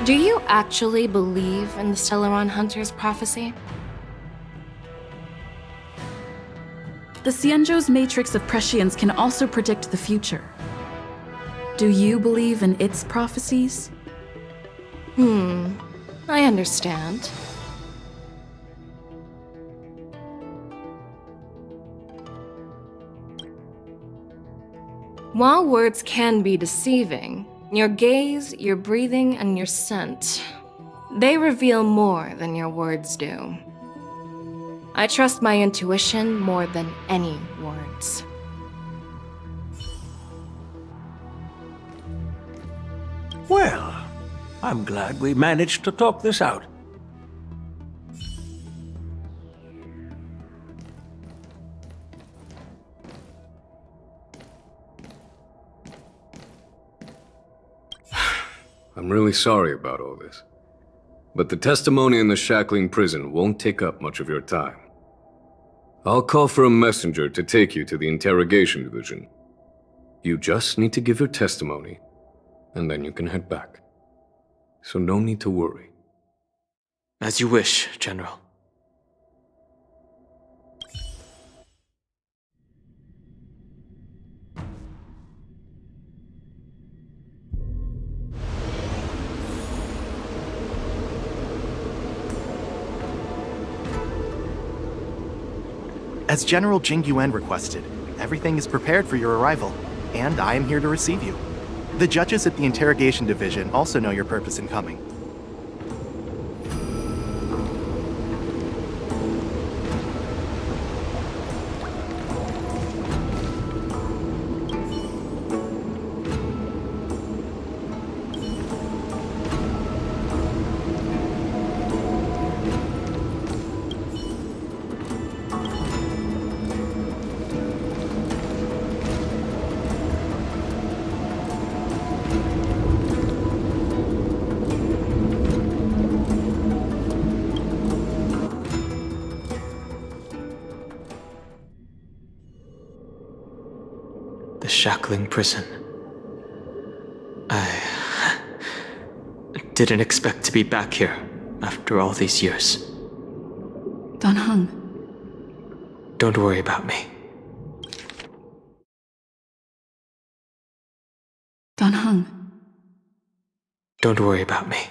Do you actually believe in the Stellaron Hunter's prophecy? The Xianzhou's matrix of prescience can also predict the future. Do you believe in its prophecies? I understand. While words can be deceiving, your gaze, your breathing, and your scent, they reveal more than your words do. I trust my intuition more than any words. Well, I'm glad we managed to talk this out. I'm really sorry about all this. But the testimony in the shackling prison won't take up much of your time. I'll call for a messenger to take you to the interrogation division. You just need to give your testimony, and then you can head back. So no need to worry. As you wish, General. As General Jing Yuan requested, everything is prepared for your arrival, and I am here to receive you. The judges at the interrogation division also know your purpose in coming. The shackling prison. I didn't expect to be back here after all these years. Dan Heng, Don't worry about me. Dan Heng. Don't worry about me.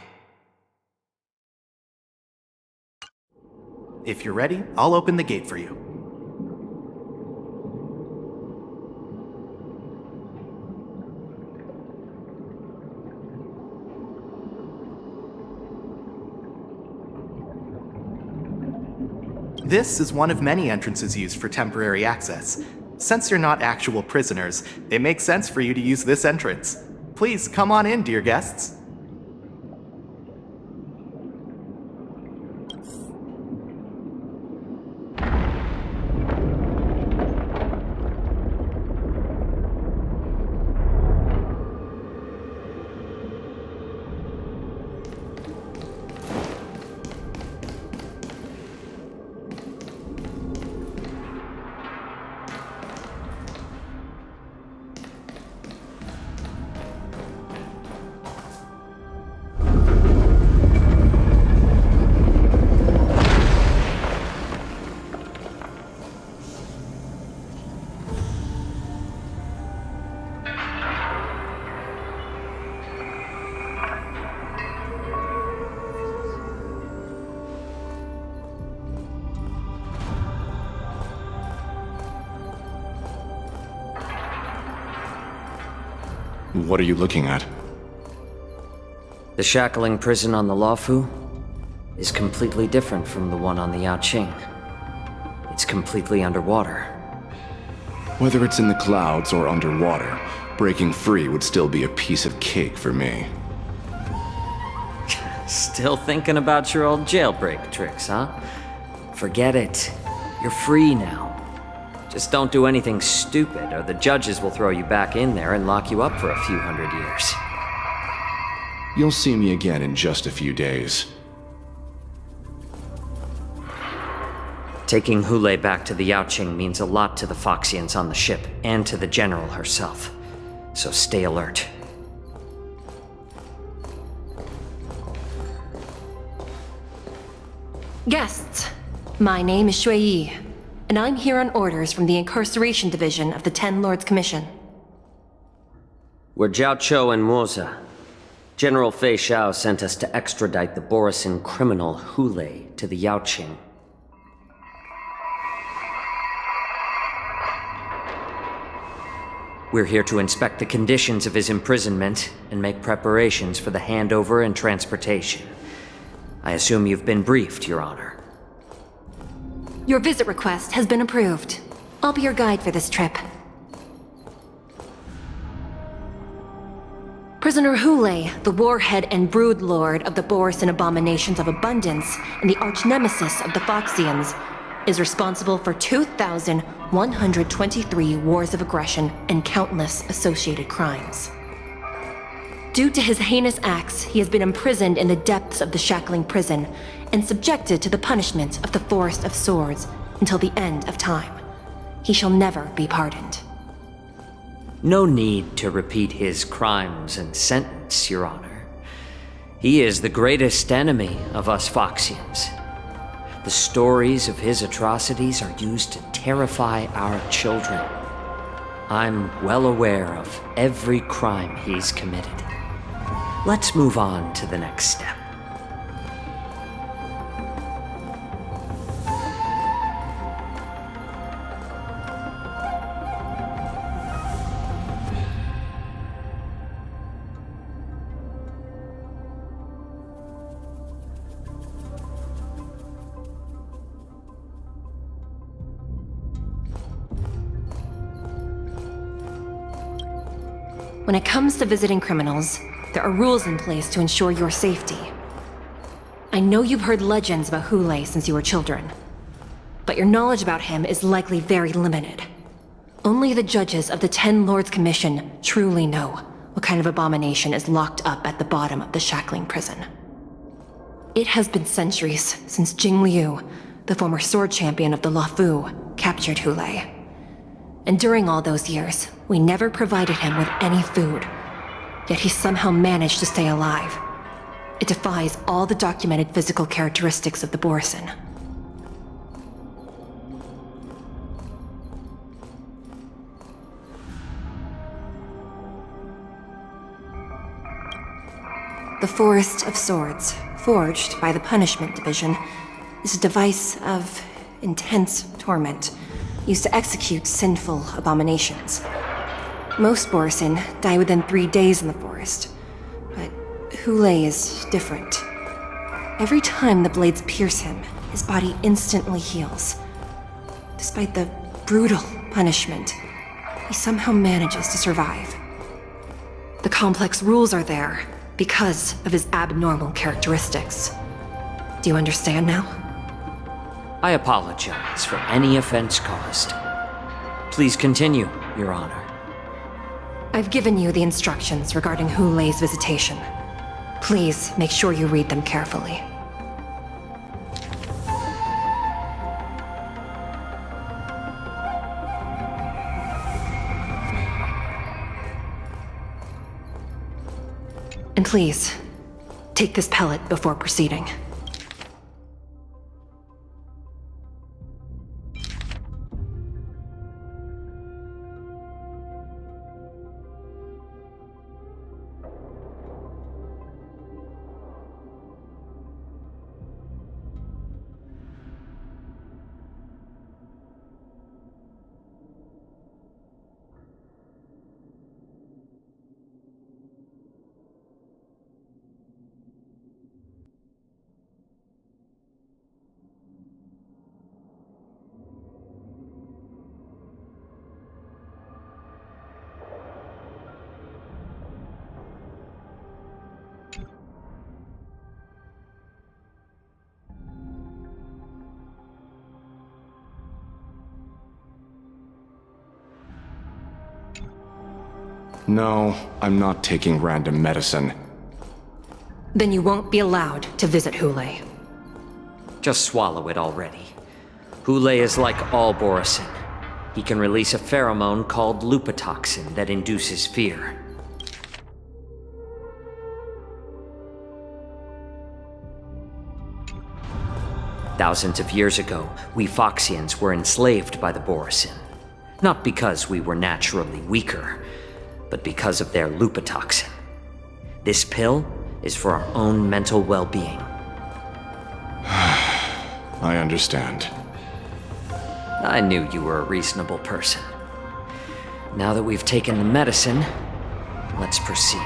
If you're ready, I'll open the gate for you. This is one of many entrances used for temporary access. Since you're not actual prisoners, it makes sense for you to use this entrance. Please come on in, dear guests. What are you looking at? The shackling prison on the Luofu is completely different from the one on the Yaoqing. It's completely underwater. Whether it's in the clouds or underwater, breaking free would still be a piece of cake for me. Still thinking about your old jailbreak tricks, huh? Forget it. You're free now. Just don't do anything stupid, or the judges will throw you back in there and lock you up for a few hundred years. You'll see me again in just a few days. Taking Hule back to the Yaoqing means a lot to the Foxians on the ship, and to the General herself. So stay alert. Guests, my name is Shui Yi, and I'm here on orders from the Incarceration Division of the Ten Lords Commission. We're Jiao Cho and Moza. General Fei Xiao sent us to extradite the Borisin criminal Hule to the Yaoqing. We're here to inspect the conditions of his imprisonment and make preparations for the handover and transportation. I assume you've been briefed, Your Honor. Your visit request has been approved. I'll be your guide for this trip. Prisoner Hule, the warhead and brood lord of the Borisin Abominations of Abundance and the arch-nemesis of the Foxians, is responsible for 2,123 wars of aggression and countless associated crimes. Due to his heinous acts, he has been imprisoned in the depths of the Shackling Prison and subjected to the punishment of the Forest of Swords until the end of time. He shall never be pardoned. No need to repeat his crimes and sentence, Your Honor. He is the greatest enemy of us Foxians. The stories of his atrocities are used to terrify our children. I'm well aware of every crime he's committed. Let's move on to the next step. When it comes to visiting criminals, there are rules in place to ensure your safety. I know you've heard legends about Hule since you were children, but your knowledge about him is likely very limited. Only the judges of the Ten Lords Commission truly know what kind of abomination is locked up at the bottom of the Shackling Prison. It has been centuries since Jing Liu, the former sword champion of the Luofu, captured Hule. And during all those years, we never provided him with any food. Yet he somehow managed to stay alive. It defies all the documented physical characteristics of the Borisin. The Forest of Swords, forged by the Punishment Division, is a device of intense torment, used to execute sinful abominations. Most Borisin die within 3 days in the forest, but Hule is different. Every time the blades pierce him, his body instantly heals. Despite the brutal punishment, he somehow manages to survive. The complex rules are there because of his abnormal characteristics. Do you understand now? I apologize for any offense caused. Please continue, Your Honor. I've given you the instructions regarding Hule's visitation. Please make sure you read them carefully. And please, take this pellet before proceeding. No, I'm not taking random medicine. Then you won't be allowed to visit Hule. Just swallow it already. Hule is like all Borisin. He can release a pheromone called lupatoxin that induces fear. Thousands of years ago, we Foxians were enslaved by the Borisin. Not because we were naturally weaker, but because of their lupatoxin. This pill is for our own mental well-being. I understand. I knew you were a reasonable person. Now that we've taken the medicine, let's proceed.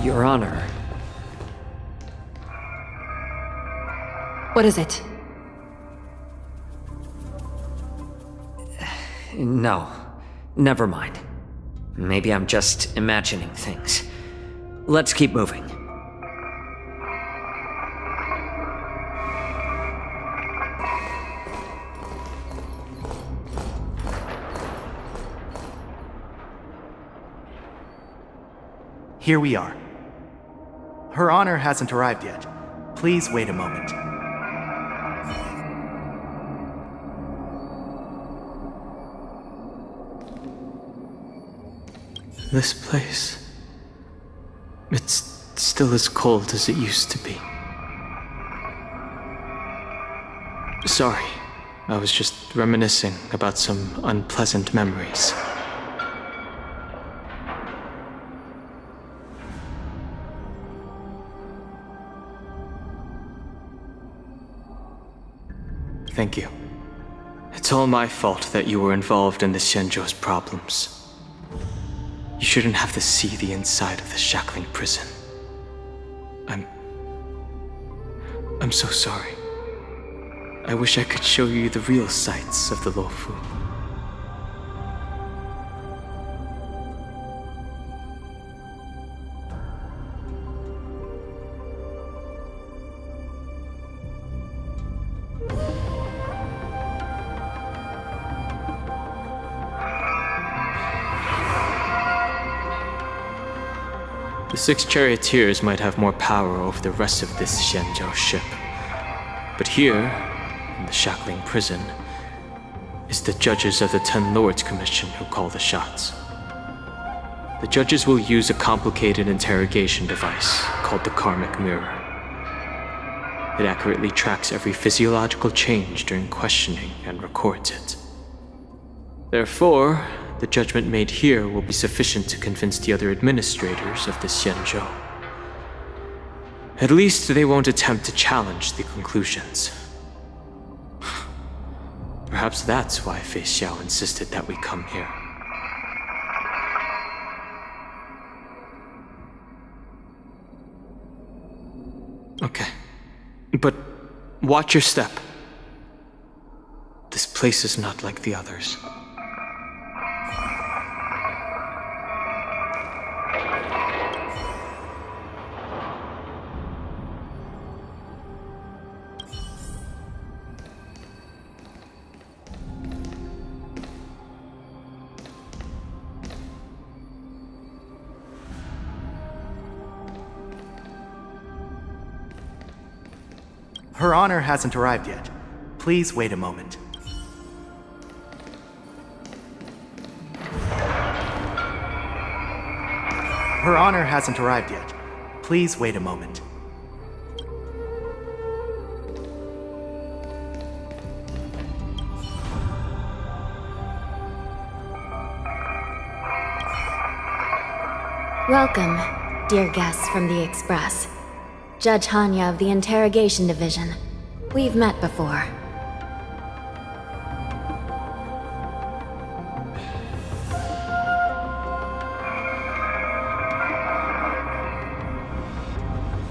Your Honor. What is it? No, never mind. Maybe I'm just imagining things. Let's keep moving. Here we are. Her Honor hasn't arrived yet. Please wait a moment. This place... it's still as cold as it used to be. Sorry, I was just reminiscing about some unpleasant memories. Thank you. It's all my fault that you were involved in the Xianzhou's problems. You shouldn't have to see the inside of the shackling prison. I'm so sorry. I wish I could show you the real sights of the Luofu. The 6 charioteers might have more power over the rest of this Xianzhou ship. But here, in the shackling prison, is the judges of the 10 Lords Commission who call the shots. The judges will use a complicated interrogation device called the Karmic Mirror. It accurately tracks every physiological change during questioning and records it. Therefore, the judgment made here will be sufficient to convince the other administrators of the Xianzhou. At least they won't attempt to challenge the conclusions. Perhaps that's why Fei Xiao insisted that we come here. Okay. But watch your step. This place is not like the others. Her Honor hasn't arrived yet. Please wait a moment. Her Honor hasn't arrived yet. Please wait a moment. Welcome, dear guests from the Express. Judge Hanya of the Interrogation Division. We've met before.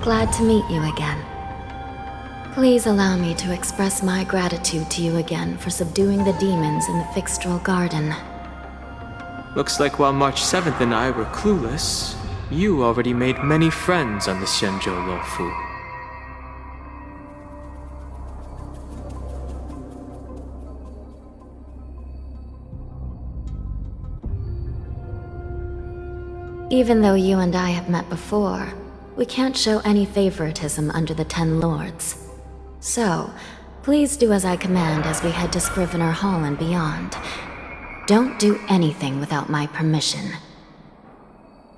Glad to meet you again. Please allow me to express my gratitude to you again for subduing the demons in the Fixstral Garden. Looks like while March 7th and I were clueless, you already made many friends on the Xianzhou Luofu. Even though you and I have met before, we can't show any favoritism under the Ten Lords. So, please do as I command as we head to Scrivener Hall and beyond. Don't do anything without my permission.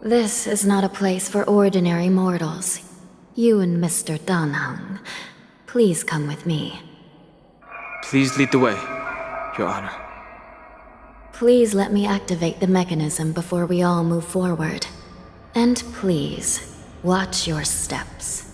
This is not a place for ordinary mortals. You and Mr. Danhung, please come with me. Please lead the way, Your Honor. Please let me activate the mechanism before we all move forward. And please, watch your steps.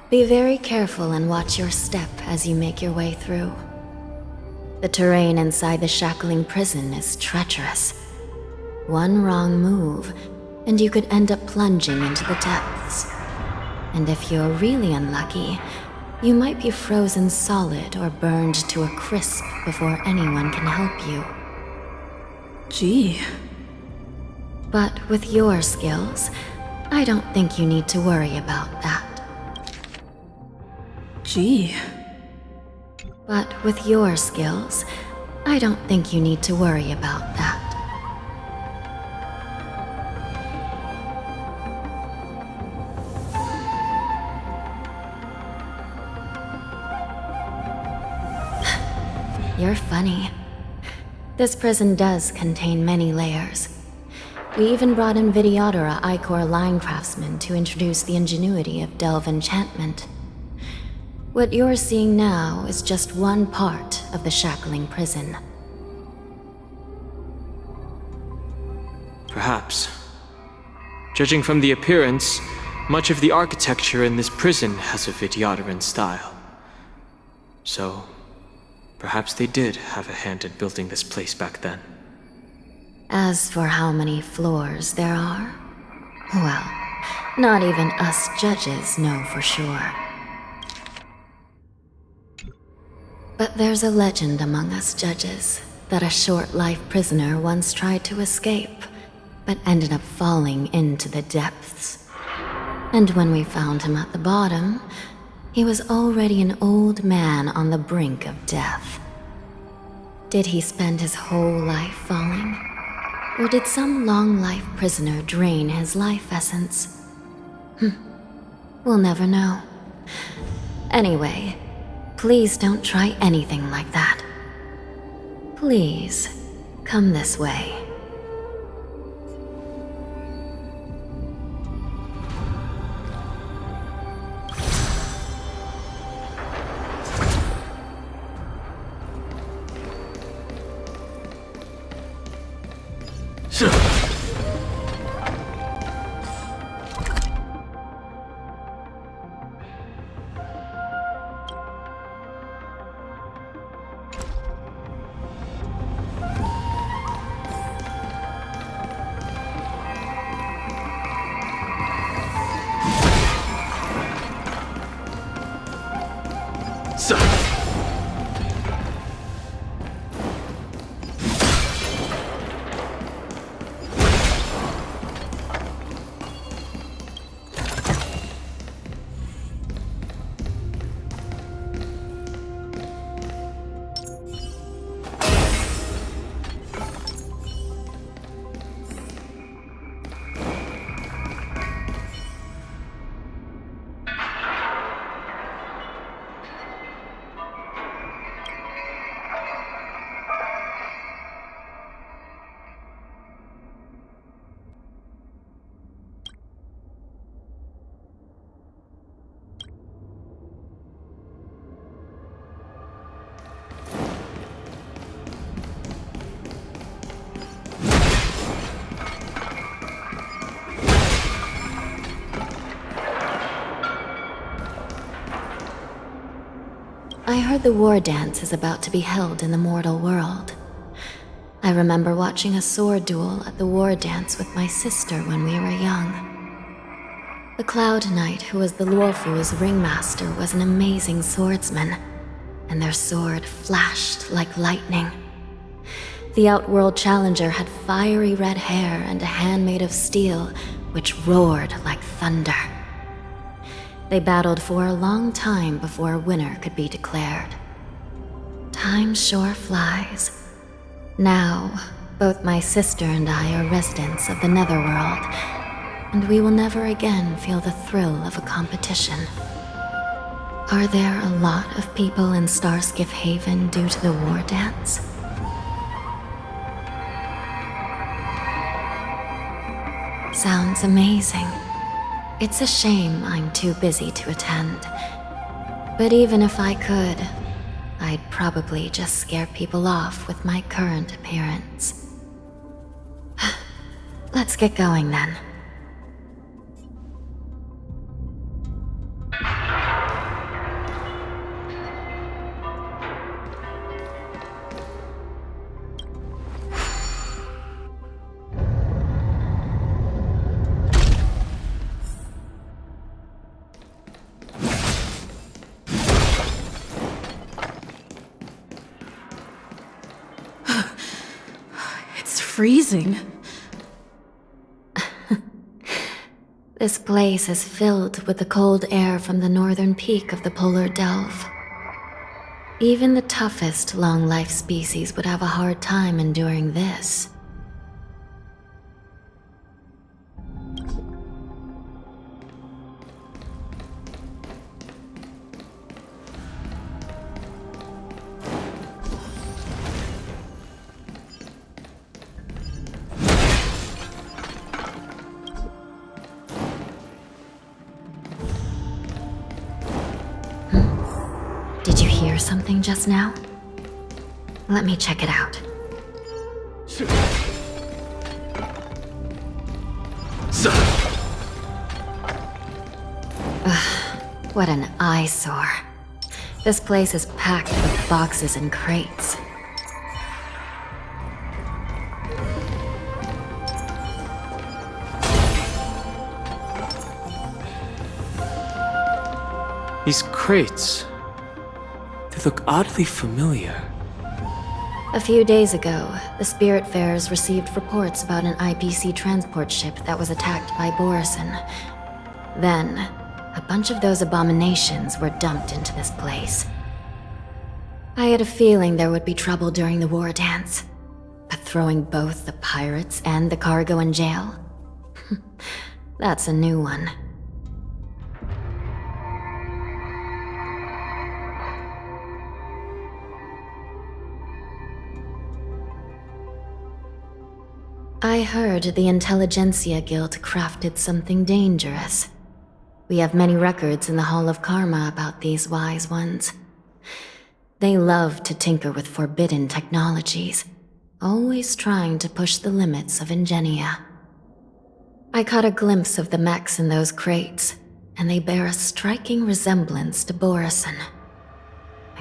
Be very careful and watch your step as you make your way through. The terrain inside the shackling prison is treacherous. One wrong move, and you could end up plunging into the depths. And if you're really unlucky, you might be frozen solid or burned to a crisp before anyone can help you. Gee. But with your skills, I don't think you need to worry about that. Gee. But with your skills, I don't think you need to worry about that. You're funny. This prison does contain many layers. We even brought in Videodora Icor line craftsmen to introduce the ingenuity of Delve enchantment. What you're seeing now is just one part of the shackling prison. Perhaps. Judging from the appearance, much of the architecture in this prison has a Vidyadoran style. So, perhaps they did have a hand in building this place back then. As for how many floors there are, well, not even us judges know for sure. But there's a legend among us judges that a short-life prisoner once tried to escape, but ended up falling into the depths. And when we found him at the bottom, he was already an old man on the brink of death. Did he spend his whole life falling? Or did some long-life prisoner drain his life essence? We'll never know. Anyway, please don't try anything like that. Please, come this way. I heard the war dance is about to be held in the mortal world. I remember watching a sword duel at the war dance with my sister when we were young. The Cloud Knight, who was the Luofu's ringmaster, was an amazing swordsman, and their sword flashed like lightning. The Outworld Challenger had fiery red hair and a hand made of steel, which roared like thunder. They battled for a long time before a winner could be declared. Time sure flies. Now, both my sister and I are residents of the Netherworld, and we will never again feel the thrill of a competition. Are there a lot of people in Starskiff Haven due to the war dance? Sounds amazing. It's a shame I'm too busy to attend. But even if I could, I'd probably just scare people off with my current appearance. Let's get going then. Freezing. This place is filled with the cold air from the northern peak of the polar delve. Even the toughest long-life species would have a hard time enduring this. Did you hear something just now? Let me check it out. Ugh, what an eyesore. This place is packed with boxes and crates. These crates, they look oddly familiar. A few days ago, the Spiritfarers received reports about an IPC transport ship that was attacked by Borison. Then, a bunch of those abominations were dumped into this place. I had a feeling there would be trouble during the war dance, but throwing both the pirates and the cargo in jail? That's a new one. I heard the Intelligentsia Guild crafted something dangerous. We have many records in the Hall of Karma about these wise ones. They love to tinker with forbidden technologies, always trying to push the limits of Ingenia. I caught a glimpse of the mechs in those crates, and they bear a striking resemblance to Borison.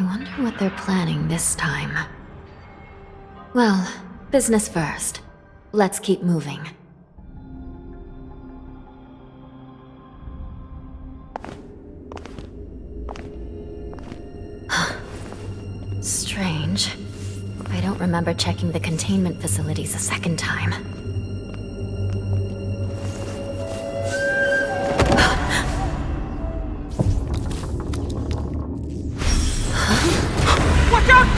I wonder what they're planning this time. Well, business first. Let's keep moving. Strange. I don't remember checking the containment facilities a second time. Watch out!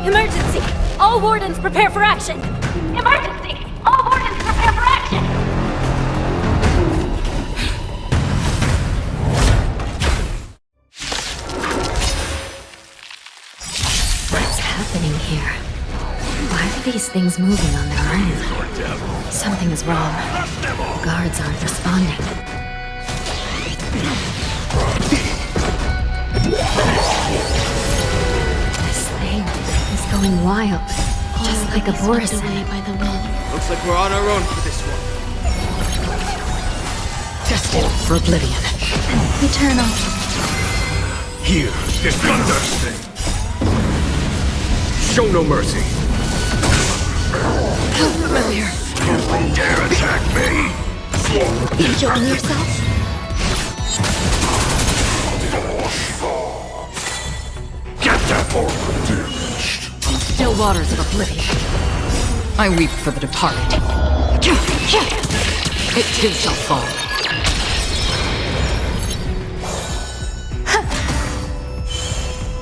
Emergency! All wardens prepare for action! Emergency! All wardens prepare for action! What's happening here? Why are these things moving on their own? Something is wrong. The guards aren't responding. This thing is going wild, just like a Borison. Looks like we're on our own for this one. Destined for oblivion. Eternal. Here is thunder thing. Show no mercy. How familiar. Dare attack me? Enjoying yourself? Still waters of oblivion. I weep for the departed. It too shall fall.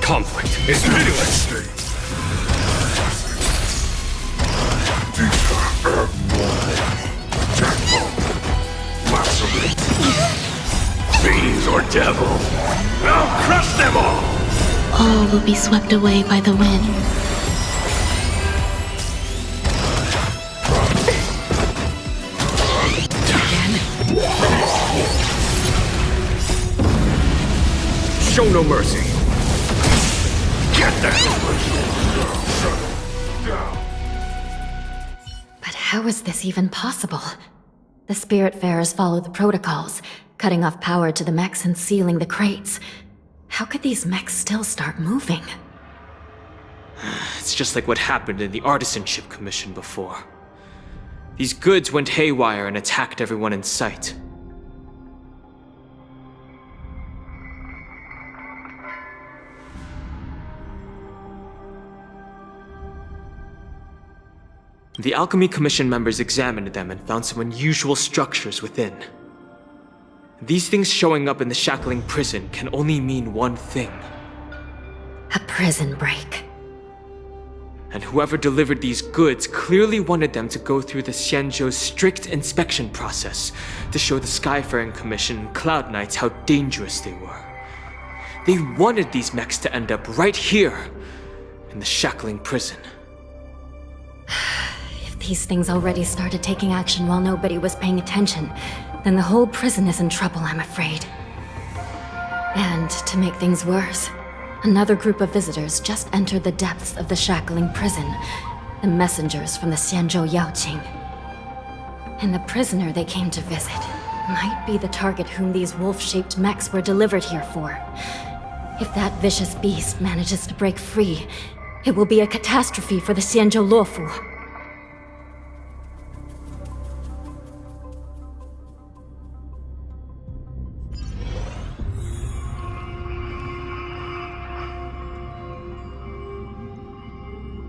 Conflict is pitiless. Fiends or devil, I'll crush them all! All will be swept away by the wind. Show no mercy. Get that! But how is this even possible? The Spiritfarers follow the protocols, cutting off power to the mechs and sealing the crates. How could these mechs still start moving? It's just like what happened in the Artisanship Commission before. These goods went haywire and attacked everyone in sight. The Alchemy Commission members examined them and found some unusual structures within. These things showing up in the Shackling Prison can only mean one thing. A prison break. And whoever delivered these goods clearly wanted them to go through the Xianzhou's strict inspection process to show the Skyfaring Commission and Cloud Knights how dangerous they were. They wanted these mechs to end up right here, in the Shackling Prison. If these things already started taking action while nobody was paying attention, then the whole prison is in trouble, I'm afraid. And to make things worse, another group of visitors just entered the depths of the Shackling Prison, the messengers from the Xianzhou Yaoqing. And the prisoner they came to visit might be the target whom these wolf-shaped mechs were delivered here for. If that vicious beast manages to break free, it will be a catastrophe for the Xianzhou Luofu.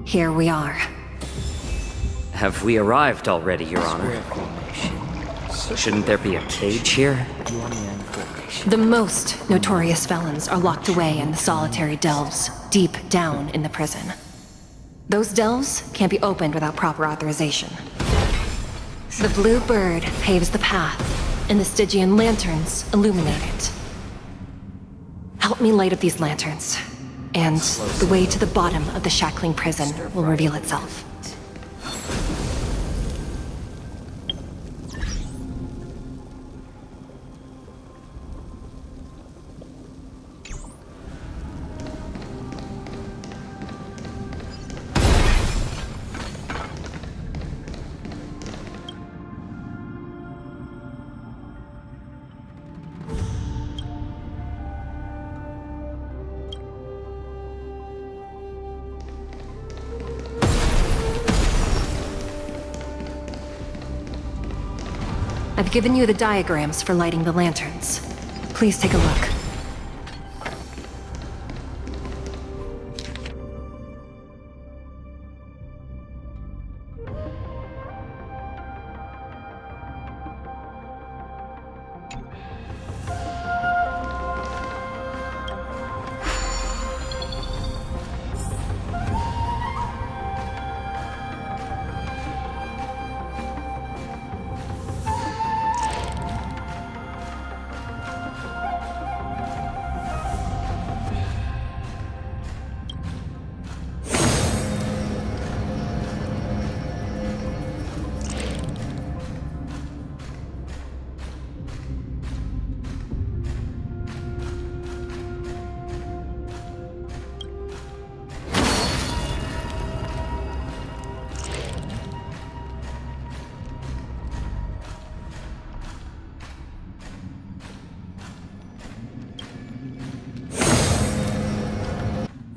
Here we are. Have we arrived already, Your Honor? Shouldn't there be a cage here? The most notorious felons are locked away in the solitary delves, deep down in the prison. Those delves can't be opened without proper authorization. The blue bird paves the path, and the Stygian lanterns illuminate it. Help me light up these lanterns, and the way to the bottom of the Shackling Prison will reveal itself. I've given you the diagrams for lighting the lanterns. Please take a look.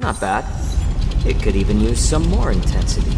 Not bad. It could even use some more intensity.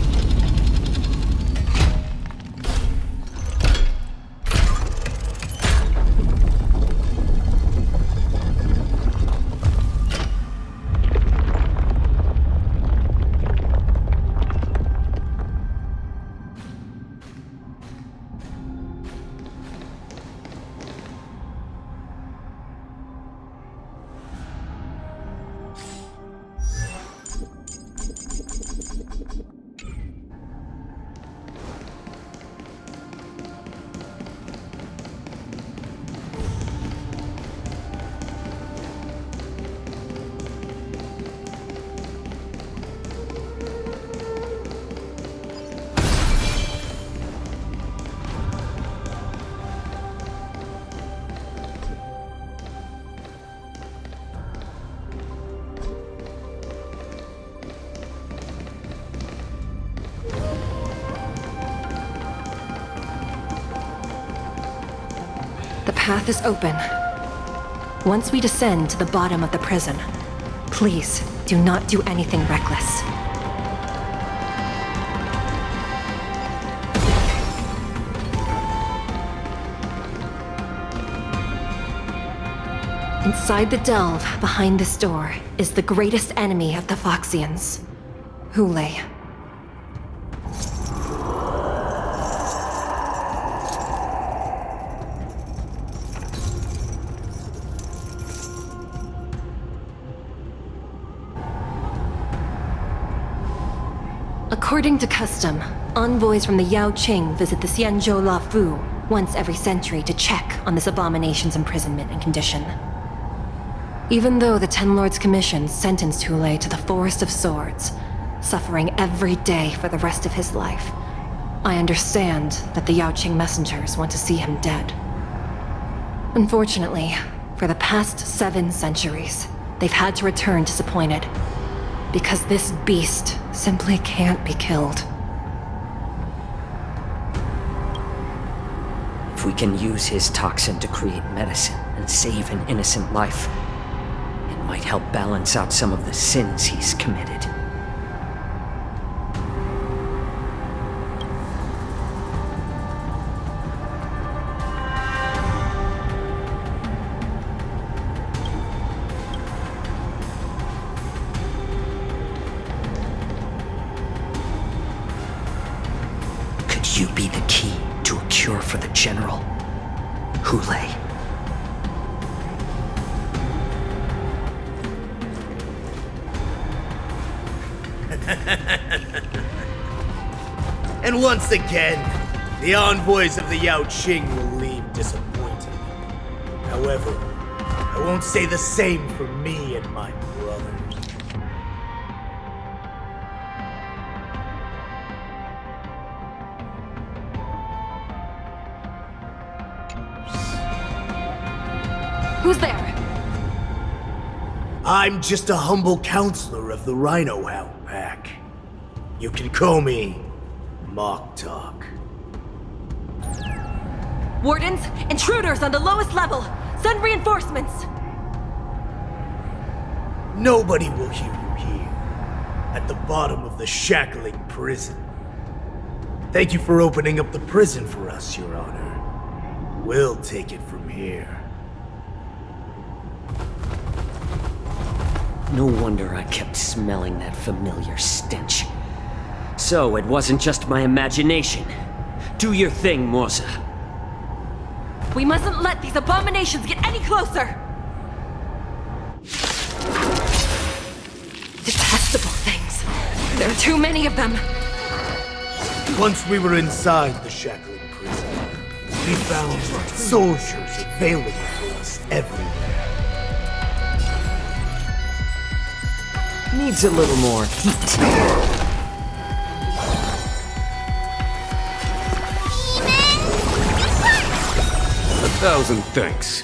The path is open. Once we descend to the bottom of the prison, please do not do anything reckless. Inside the delve, behind this door, is the greatest enemy of the Foxians, Hulei. According to custom, envoys from the Yao Qing visit the Xianzhou La Fu once every century to check on this abomination's imprisonment and condition. Even though the Ten Lords Commission sentenced Hulei to the Forest of Swords, suffering every day for the rest of his life, I understand that the Yao Qing messengers want to see him dead. Unfortunately, for the past 7 centuries, they've had to return disappointed, because this beast simply can't be killed. If we can use his toxin to create medicine and save an innocent life, it might help balance out some of the sins he's committed. Could you be the key to a cure for the General, Hulei? And once again, the envoys of the Yao Qing will leave disappointed. However, I won't say the same for me and my brothers. Who's there? I'm just a humble counselor of the Rhino Hound Pack. You can call me Mock Talk. Wardens, intruders on the lowest level! Send reinforcements! Nobody will hear you here, at the bottom of the shackling prison. Thank you for opening up the prison for us, Your Honor. We'll take it from here. No wonder I kept smelling that familiar stench. So it wasn't just my imagination. Do your thing, Morza. We mustn't let these abominations get any closer! Detestable things. There are too many of them. Once we were inside the shackling prison, we found soldiers available for us everywhere. Needs a little more heat. 1,000 thanks.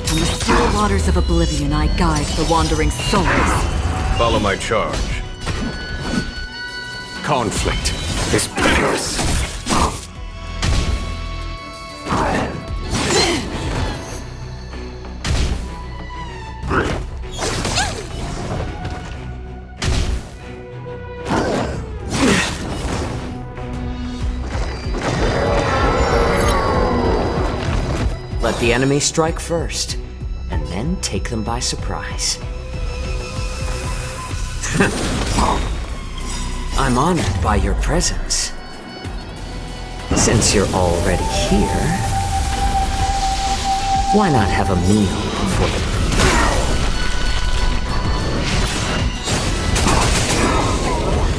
From the still waters of oblivion, I guide the wandering souls. Follow my charge. Conflict is bitterness. Let the enemy strike first, and then take them by surprise. I'm honored by your presence. Since you're already here, why not have a meal before the...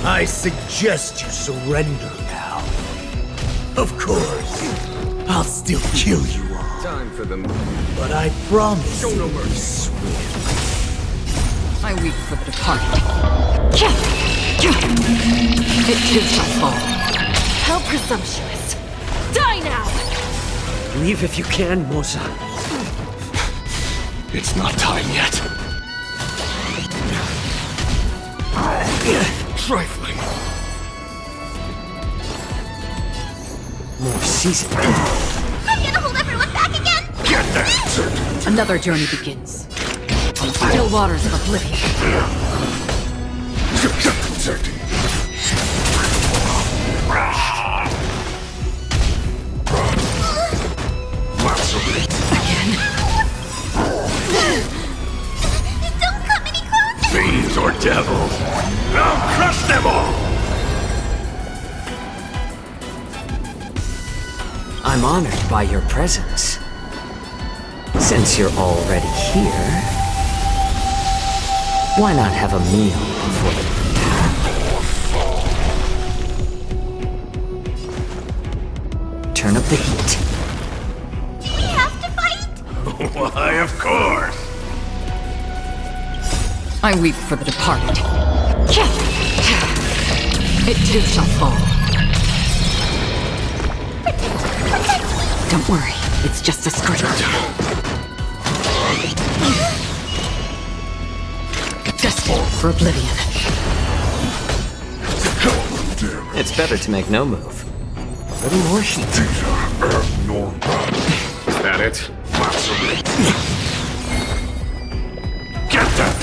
I suggest you surrender now. Of course, I'll still kill you all. Time for them. But I promise Show no mercy. Swift. I weep for the departed. It is my fault. How presumptuous. Die now! Leave if you can, Morza. It's not time yet. Trifling. More seasoned. Another journey begins. On still waters of oblivion. Again. Don't come any closer! Fiends or devils, I'll crush them all! I'm honored by your presence. Since you're already here, why not have a meal before the... Turn up the heat. We have to fight? Why, of course! I weep for the departed. It too shall fall. Don't worry, it's just a scratch. Destined for oblivion. It's better to make no move. A little more heat. Is that it? Get that!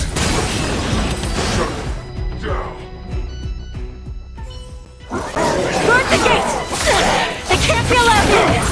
Guard the gates! They can't be allowed in!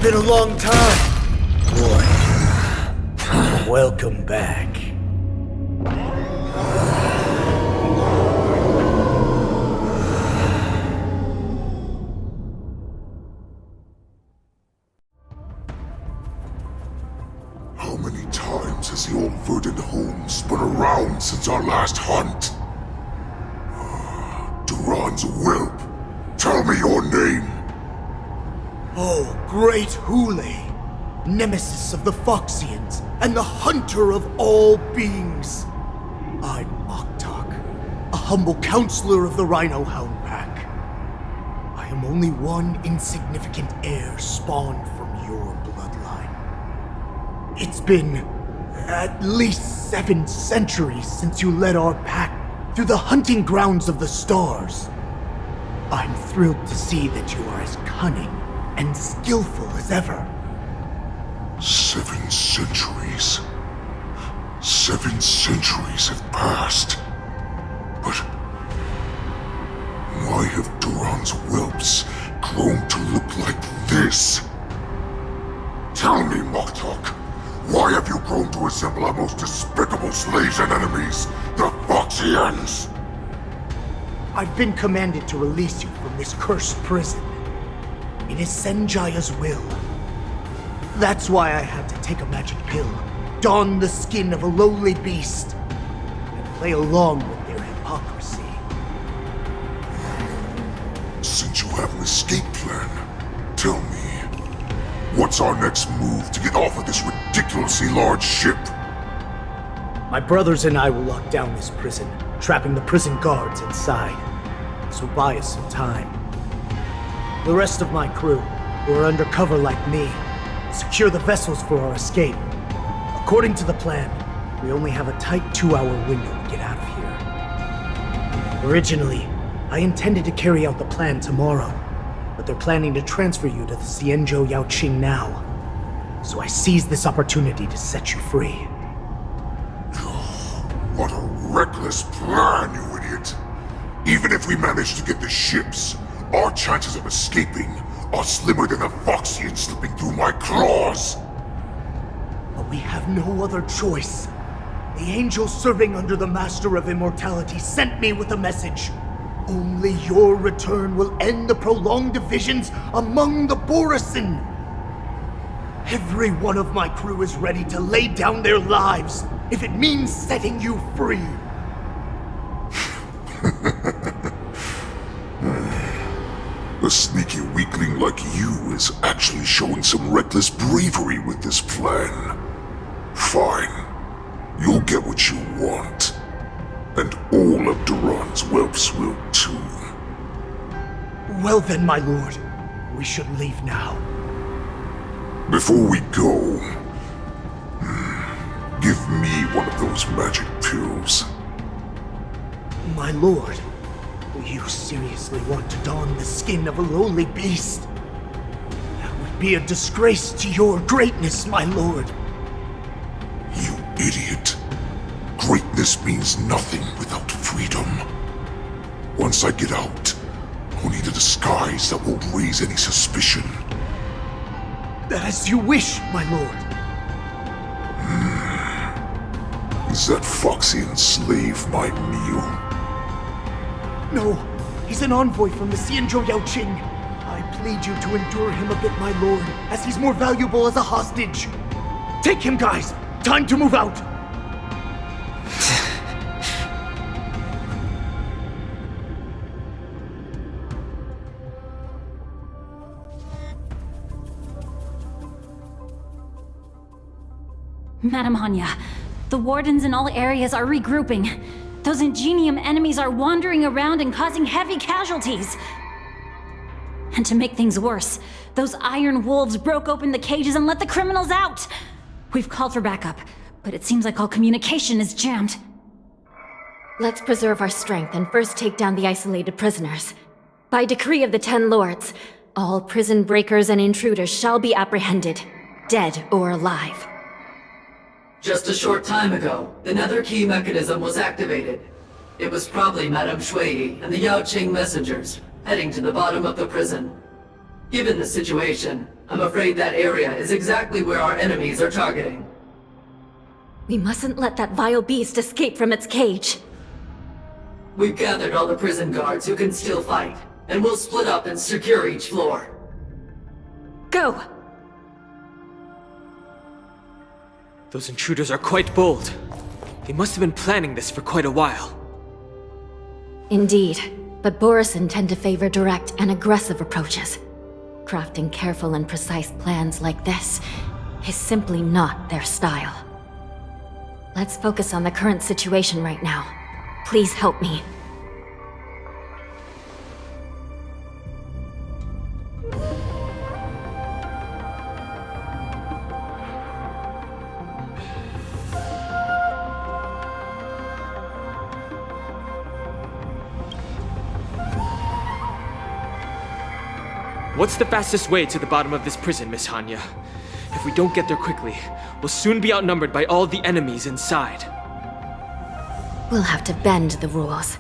Been a long time. Boy, welcome back. How many times has the old verdant home spun around since our last hunt? Duran's whelp, tell me your name! Oh, great Hule, nemesis of the Foxians, and the hunter of all beings. I'm Moktok, a humble counselor of the Rhino Hound Pack. I am only one insignificant heir spawned from your bloodline. It's been at least 7 centuries since you led our pack through the hunting grounds of the stars. I'm thrilled to see that you are as cunning and skillful as ever. 7 centuries. 7 centuries have passed. But why have Duran's whelps grown to look like this? Tell me, Moktok, why have you grown to resemble our most despicable slaves and enemies, the Foxians? I've been commanded to release you from this cursed prison. It is Senjaya's will. That's why I had to take a magic pill, don the skin of a lowly beast, and play along with their hypocrisy. Since you have an escape plan, tell me, what's our next move to get off of this ridiculously large ship? My brothers and I will lock down this prison, trapping the prison guards inside. This will buy us some time. The rest of my crew, who are undercover like me, secure the vessels for our escape. According to the plan, we only have a tight 2-hour window to get out of here. Originally, I intended to carry out the plan tomorrow, but they're planning to transfer you to the Xianzhou Yaoqing now. So I seized this opportunity to set you free. What a reckless plan, you idiot! Even if we manage to get the ships, our chances of escaping are slimmer than a Foxian slipping through my claws. But we have no other choice. The angel serving under the Master of Immortality sent me with a message. Only your return will end the prolonged divisions among the Borisin. Every one of my crew is ready to lay down their lives if it means setting you free. A sneaky weakling like you is actually showing some reckless bravery with this plan. Fine. You'll get what you want. And all of Duran's whelps will too. Well then, my lord. We should leave now. Before we go, give me one of those magic pills. My lord, do you seriously want to don the skin of a lowly beast? That would be a disgrace to your greatness, my lord. You idiot. Greatness means nothing without freedom. Once I get out, I'll need a disguise that won't raise any suspicion. As you wish, my lord. Is that Foxian slave my meal? No, he's an envoy from the Xianzhou Yaoqing. I plead you to endure him a bit, my lord, as he's more valuable as a hostage. Take him, guys! Time to move out! Madam Hanya, the wardens in all areas are regrouping. Those Ingenium enemies are wandering around and causing heavy casualties. And to make things worse, those iron wolves broke open the cages and let the criminals out. We've called for backup, but it seems like all communication is jammed. Let's preserve our strength and first take down the isolated prisoners. By decree of the Ten Lords, all prison breakers and intruders shall be apprehended, dead or alive. Just a short time ago, the nether key mechanism was activated. It was probably Madame Shui and the Yaoqing messengers, heading to the bottom of the prison. Given the situation, I'm afraid that area is exactly where our enemies are targeting. We mustn't let that vile beast escape from its cage. We've gathered all the prison guards who can still fight, and we'll split up and secure each floor. Go! Those intruders are quite bold. They must have been planning this for quite a while. Indeed, but Borisin tend to favor direct and aggressive approaches. Crafting careful and precise plans like this is simply not their style. Let's focus on the current situation right now. Please help me. What's the fastest way to the bottom of this prison, Miss Hanya? If we don't get there quickly, we'll soon be outnumbered by all the enemies inside. We'll have to bend the rules.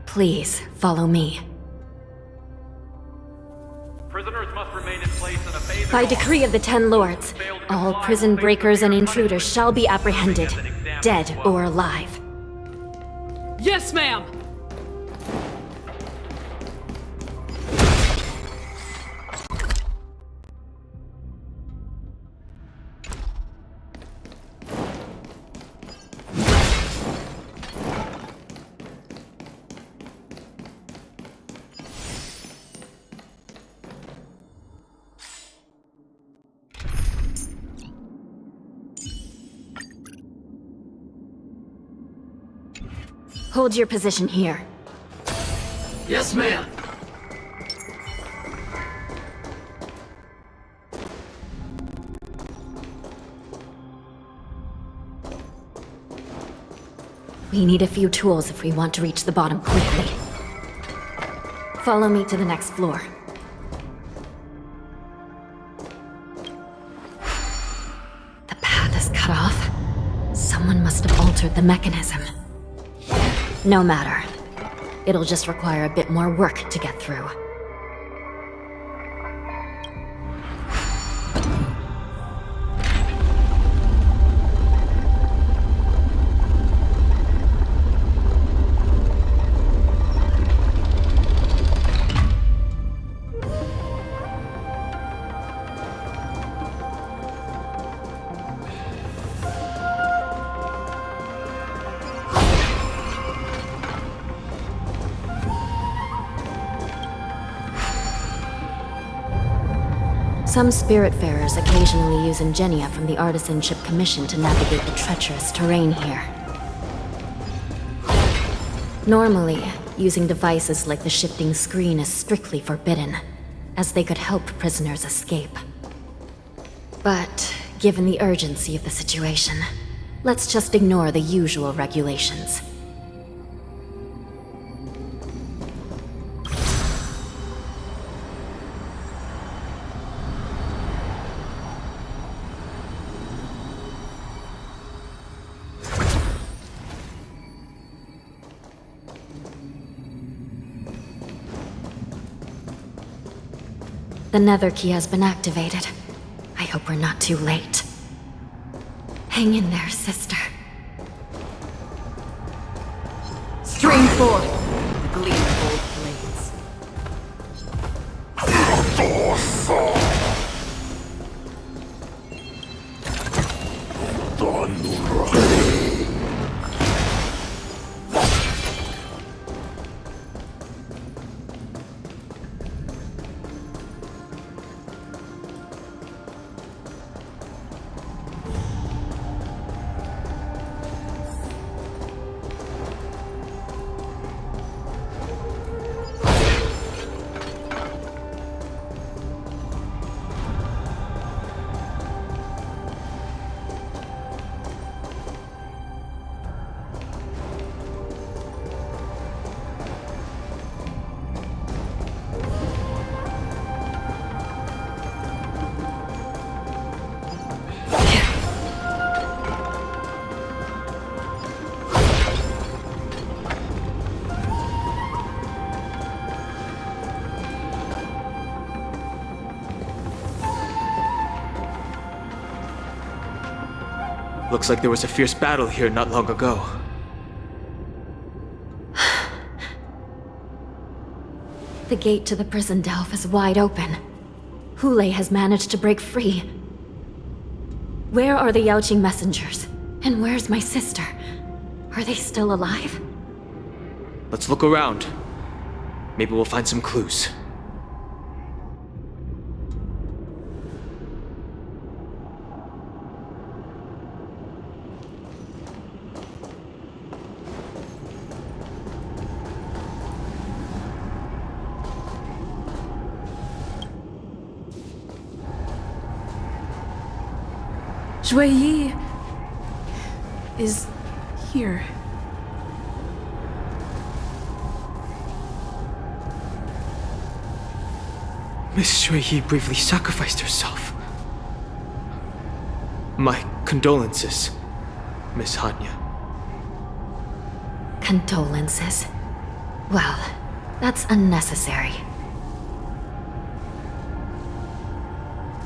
Please, follow me. Prisoners must remain in place in a phase. By decree of the Ten Lords, all prison breakers and intruders shall be apprehended, dead or alive. Yes, ma'am! Hold your position here. Yes, ma'am. We need a few tools if we want to reach the bottom quickly. Follow me to the next floor. The path is cut off. Someone must have altered the mechanism. No matter. It'll just require a bit more work to get through. Some Spiritfarers occasionally use ingenia from the Artisanship Commission to navigate the treacherous terrain here. Normally, using devices like the shifting screen is strictly forbidden, as they could help prisoners escape. But, given the urgency of the situation, let's just ignore the usual regulations. The nether key has been activated. I hope we're not too late. Hang in there, sister. Stream forth the gleam of old blades. Looks like there was a fierce battle here not long ago. The gate to the prison delve is wide open. Hulei has managed to break free. Where are the Yaoqing messengers? And where's my sister? Are they still alive? Let's look around. Maybe we'll find some clues. Shui Yi is here. Miss Shui Yi bravely sacrificed herself. My condolences, Miss Hanya. Condolences? Well, that's unnecessary.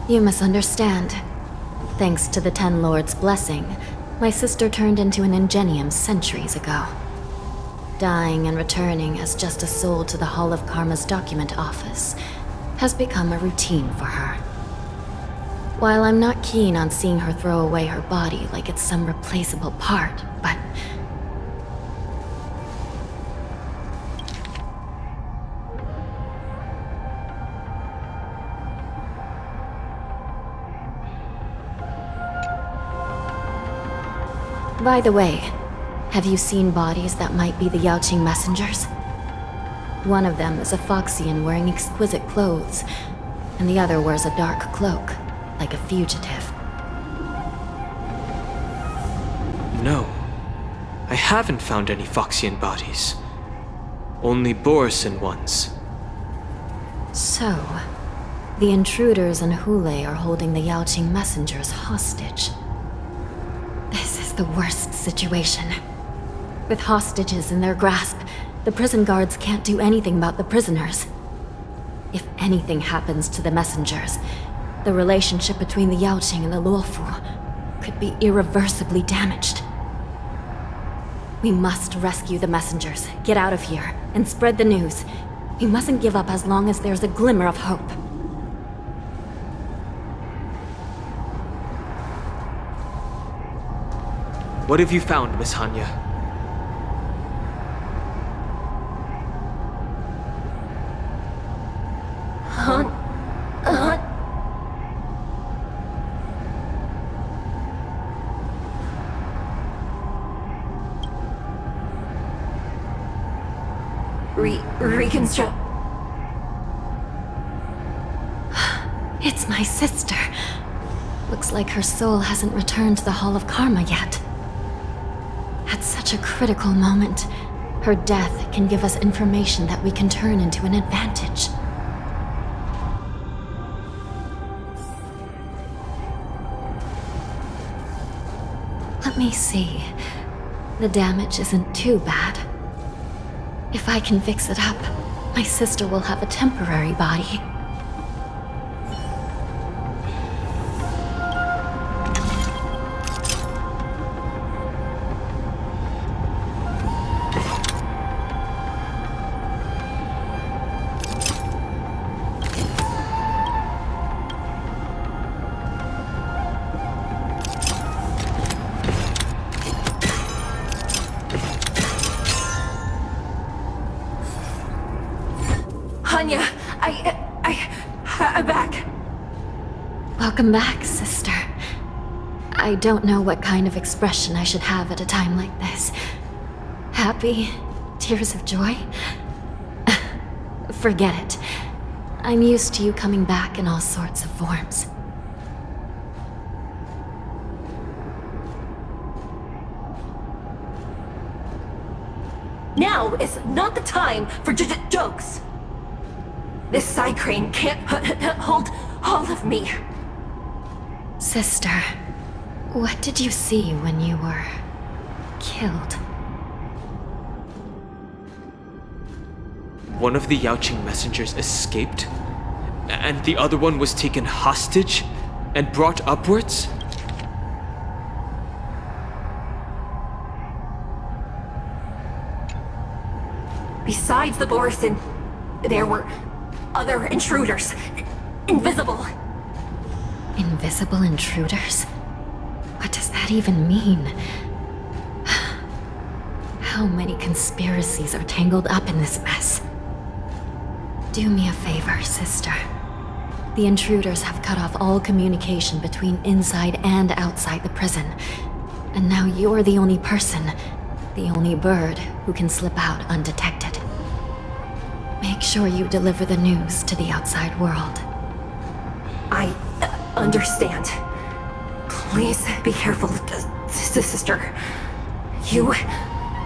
You misunderstand. Thanks to the Ten Lords' blessing, my sister turned into an ingenium centuries ago. Dying and returning as just a soul to the Hall of Karma's document office has become a routine for her. While I'm not keen on seeing her throw away her body like it's some replaceable part, but... By the way, have you seen bodies that might be the Yaoqing messengers? One of them is a Foxian wearing exquisite clothes, and the other wears a dark cloak, like a fugitive. No. I haven't found any Foxian bodies. Only Borisan ones. So, the intruders and Hulei are holding the Yaoqing messengers hostage. This is the worst situation. With hostages in their grasp, The prison guards can't do anything about the prisoners. If anything happens to the messengers, the relationship between the Yaoqing and the Luofu could be irreversibly damaged. We must rescue the messengers, get out of here, and spread the news. We mustn't give up as long as there's a glimmer of hope. What have you found, Miss Hanya? Reconstruct. It's my sister. Looks like her soul hasn't returned to the Hall of Karma yet. At such a critical moment, her death can give us information that we can turn into an advantage. Let me see. The damage isn't too bad. If I can fix it up, my sister will have a temporary body. Hanya, I'm back. Welcome back, sister. I don't know what kind of expression I should have at a time like this. Happy? Tears of joy? Forget it. I'm used to you coming back in all sorts of forms. Now is not the time for jokes. This side crane can't hold all of me. Sister, what did you see when you were killed? One of the Yaoqing messengers escaped, and the other one was taken hostage and brought upwards? Besides the Borison, there were other intruders. Invisible. Invisible intruders? What does that even mean? How many conspiracies are tangled up in this mess? Do me a favor, sister. The intruders have cut off all communication between inside and outside the prison. And now you're the only person, the only bird, who can slip out undetected. Make sure you deliver the news to the outside world. I understand. Please be careful, sister. You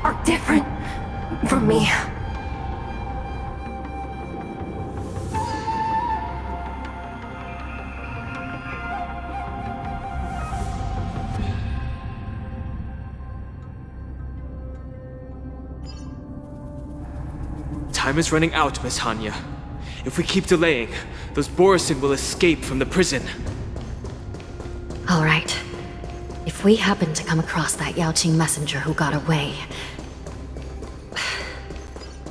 are different from me. Time is running out, Miss Hanya. If we keep delaying, those Borison will escape from the prison. All right. If we happen to come across that Yaoqing messenger who got away...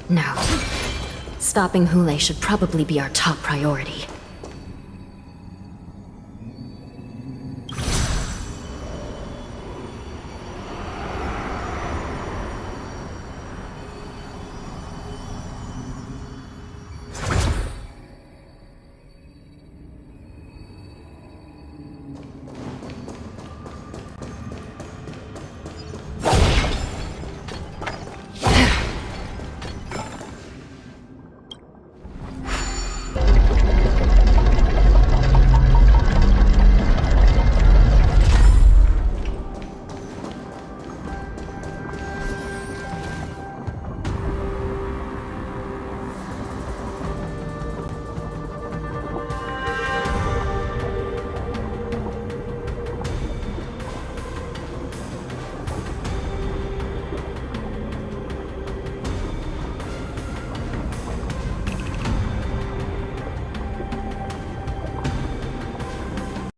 No. Stopping Hule should probably be our top priority.